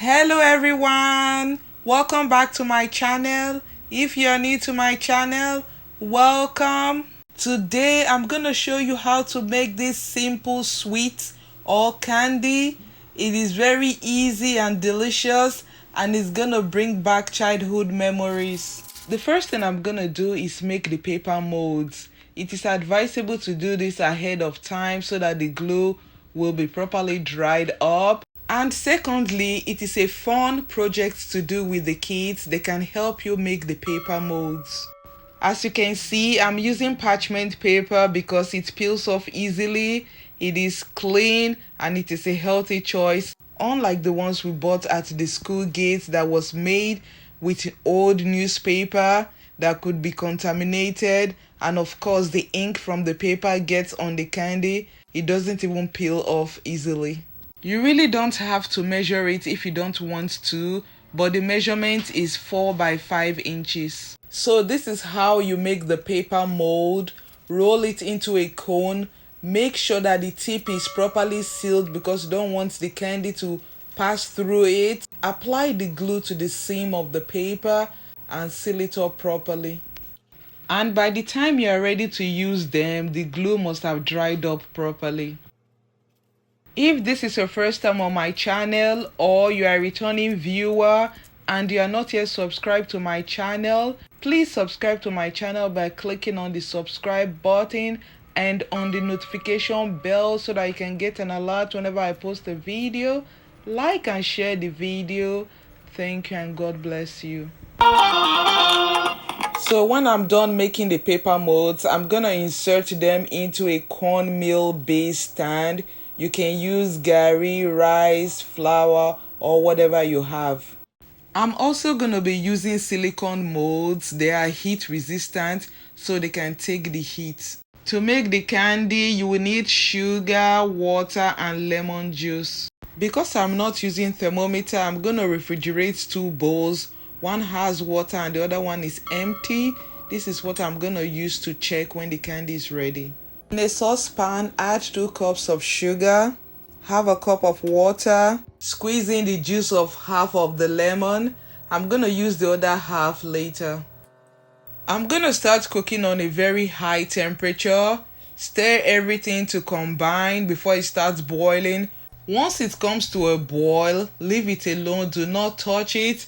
Hello everyone, welcome back to my channel. If you're new to my channel, welcome. Today I'm gonna show you how to make this simple sweet or candy. It is very easy and delicious, and it's gonna bring back childhood memories. The first thing I'm gonna do is make the paper molds. It is advisable to do this ahead of time so that the glue will be properly dried up. And secondly, it is a fun project to do with the kids. They can help you make the paper molds. As you can see, I'm using parchment paper because it peels off easily, it is clean, and it is a healthy choice. Unlike the ones we bought at the school gate that was made with old newspaper that could be contaminated, and of course the ink from the paper gets on the candy. It doesn't even peel off easily. You really don't have to measure it if you don't want to, but the measurement is 4 by 5 inches. So this is how you make the paper mold. Roll it into a cone. Make sure that the tip is properly sealed because you don't want the candy to pass through it. Apply the glue to the seam of the paper and seal it up properly. And by the time you are ready to use them, the glue must have dried up properly. If this is your first time on my channel or you are a returning viewer and you are not yet subscribed to my channel, please subscribe to my channel by clicking on the subscribe button and on the notification bell so that you can get an alert whenever I post a video. Like and share the video. Thank you and God bless you. So when I'm done making the paper molds, I'm gonna insert them into a cornmeal base stand. You can use gari, rice, flour, or whatever you have. I'm also going to be using silicone molds. They are heat resistant, so they can take the heat. To make the candy, you will need sugar, water, and lemon juice. Because I'm not using thermometer, I'm going to refrigerate 2 bowls. One has water and the other one is empty. This is what I'm going to use to check when the candy is ready. In a saucepan, add 2 cups of sugar, half a cup of water, squeeze in the juice of half of the lemon. I'm going to use the other half later. I'm going to start cooking on a very high temperature. Stir everything to combine before it starts boiling. Once it comes to a boil, leave it alone, do not touch it.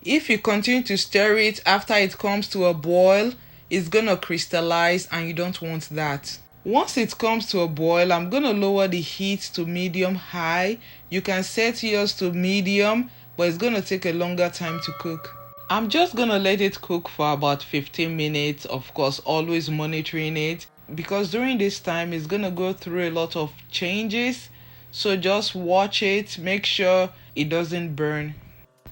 If you continue to stir it after it comes to a boil, it's going to crystallize and you don't want that. Once it comes to a boil, I'm going to lower the heat to medium-high. You can set yours to medium, but it's going to take a longer time to cook. I'm just going to let it cook for about 15 minutes, of course, always monitoring it, because during this time, it's going to go through a lot of changes. So just watch it, make sure it doesn't burn.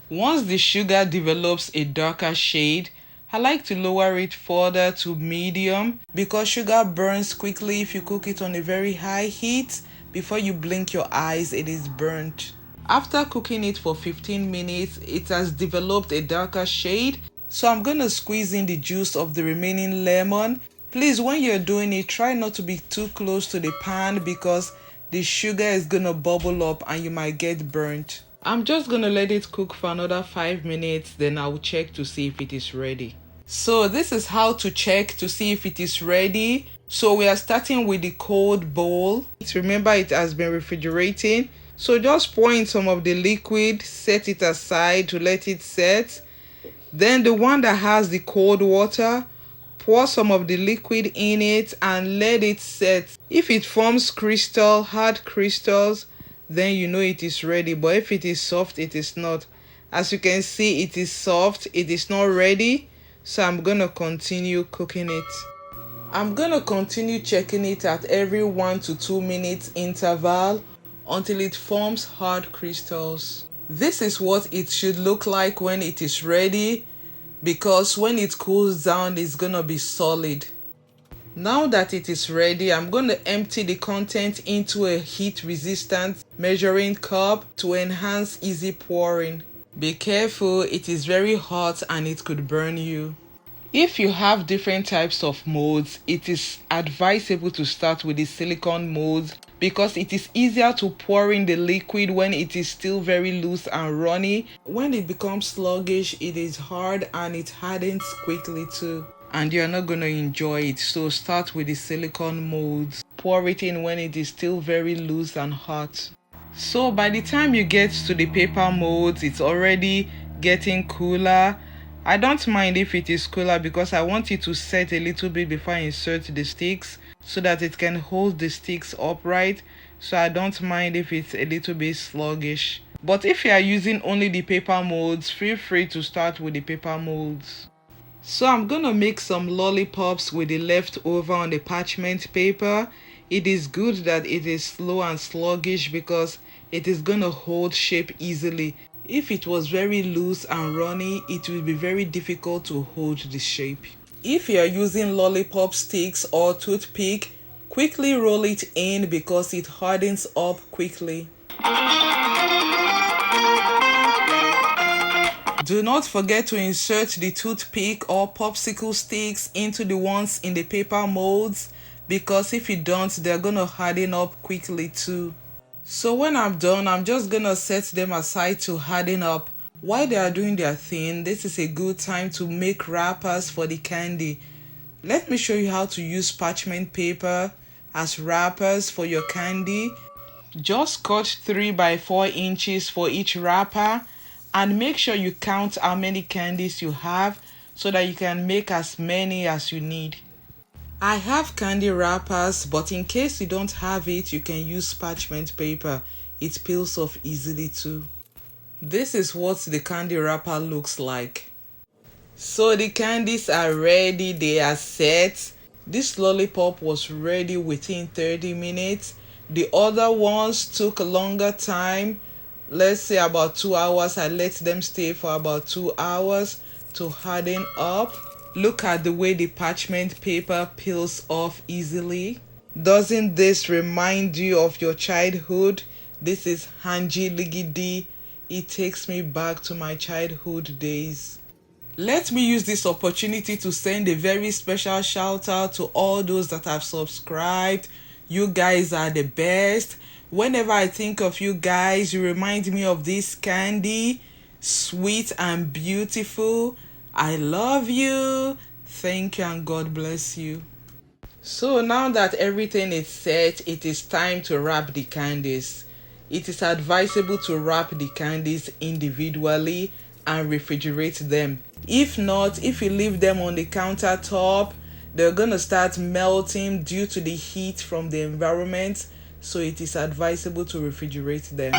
Once the sugar develops a darker shade, I like to lower it further to medium because sugar burns quickly if you cook it on a very high heat. Before you blink your eyes, it is burnt. After cooking it for 15 minutes, it has developed a darker shade. So I'm going to squeeze in the juice of the remaining lemon. Please, when you're doing it, try not to be too close to the pan because the sugar is going to bubble up and you might get burnt. I'm just going to let it cook for another 5 minutes, then I'll check to see if it is ready. So this is how to check to see if it is ready. So we are starting with the cold bowl. Remember, it has been refrigerating. So just pour in some of the liquid, set it aside to let it set. Then the one that has the cold water, pour some of the liquid in it and let it set. If it forms hard crystals, then you know it is ready. But if it is soft, it is not. As you can see, it is soft, it is not ready. So I'm going to continue cooking it. I'm going to continue checking it at every 1 to 2 minutes interval until it forms hard crystals. This is what it should look like when it is ready, because when it cools down, it's going to be solid. Now that it is ready, I'm going to empty the content into a heat-resistant measuring cup to enhance easy pouring. Be careful, it is very hot and it could burn you. If you have different types of molds, it is advisable to start with the silicone molds because it is easier to pour in the liquid when it is still very loose and runny. When it becomes sluggish, it is hard and it hardens quickly too. And you're not going to enjoy it. So start with the silicone molds. Pour it in when it is still very loose and hot. So by the time you get to the paper molds, it's already getting cooler. I don't mind if it is cooler because I want it to set a little bit before I insert the sticks so that it can hold the sticks upright. So I don't mind if it's a little bit sluggish. But if you are using only the paper molds, feel free to start with the paper molds. So I'm gonna make some lollipops with the leftover on the parchment paper. It is good that it is slow and sluggish because it is gonna hold shape easily. If it was very loose and runny, it will be very difficult to hold the shape. If you are using lollipop sticks or toothpick, quickly roll it in because it hardens up quickly. Do not forget to insert the toothpick or popsicle sticks into the ones in the paper molds because if you don't, they're gonna harden up quickly too. So when I'm done, I'm just gonna set them aside to harden up. While they are doing their thing, this is a good time to make wrappers for the candy. Let me show you how to use parchment paper as wrappers for your candy. Just cut 3 by 4 inches for each wrapper and make sure you count how many candies you have so that you can make as many as you need. I have candy wrappers, but in case you don't have it, you can use parchment paper. It peels off easily too. This is what the candy wrapper looks like. So the candies are ready, they are set. This lollipop was ready within 30 minutes. The other ones took a longer time. Let's say about 2 hours. I let them stay for about 2 hours to harden up. Look at the way the parchment paper peels off easily. Doesn't this remind you of your childhood? This is Hanjin Ligidi. It takes me back to my childhood days. Let me use this opportunity to send a very special shout out to all those that have subscribed. You guys are the best. Whenever I think of you guys, you remind me of this candy. Sweet and beautiful. I love you. Thank you and God bless you. So now that everything is set, it is time to wrap the candies. It is advisable to wrap the candies individually and refrigerate them. If not, if you leave them on the countertop, they're gonna start melting due to the heat from the environment. So it is advisable to refrigerate them.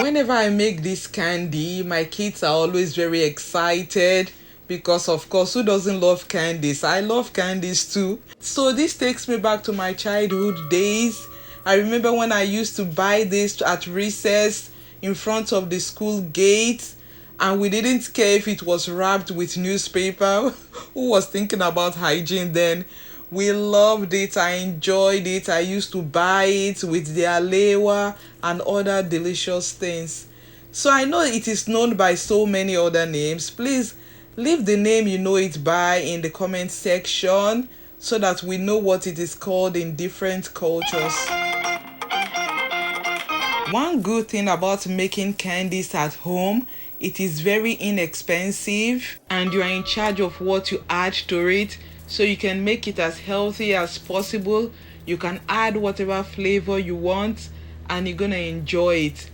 Whenever I make this candy, my kids are always very excited because of course, who doesn't love candies? I love candies too. So this takes me back to my childhood days. I remember when I used to buy this at recess in front of the school gate, and we didn't care if it was wrapped with newspaper. Who was thinking about hygiene then? We loved it. I enjoyed it. I used to buy it with the alewa and other delicious things. So I know it is known by so many other names. Please leave the name you know it by in the comment section so that we know what it is called in different cultures. One good thing about making candies at home, it is very inexpensive and you are in charge of what you add to it, so you can make it as healthy as possible. You can add whatever flavor you want and you're gonna enjoy it.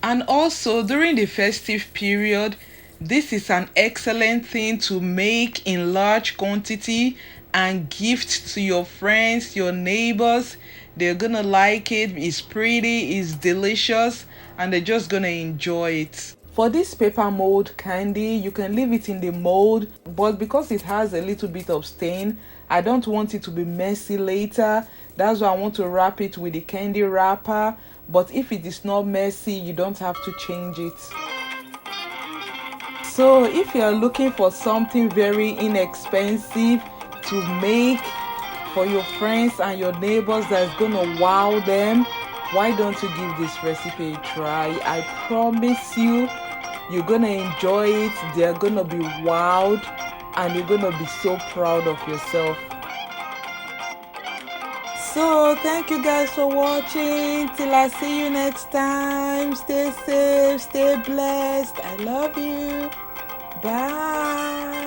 And also during the festive period, this is an excellent thing to make in large quantity and gift to your friends, your neighbors. They're gonna like it. It's pretty, it's delicious, and they're just gonna enjoy it. For this paper mold candy, you can leave it in the mold, but because it has a little bit of stain, I don't want it to be messy later. That's why I want to wrap it with the candy wrapper. But if it is not messy, you don't have to change it. So if you are looking for something very inexpensive to make for your friends and your neighbors that's gonna wow them, Why don't you give this recipe a try? I promise you, you're gonna enjoy it. They're gonna be wowed and you're gonna be so proud of yourself. So thank you guys for watching. Till I see you next time. Stay safe, stay blessed. I love you. Bye.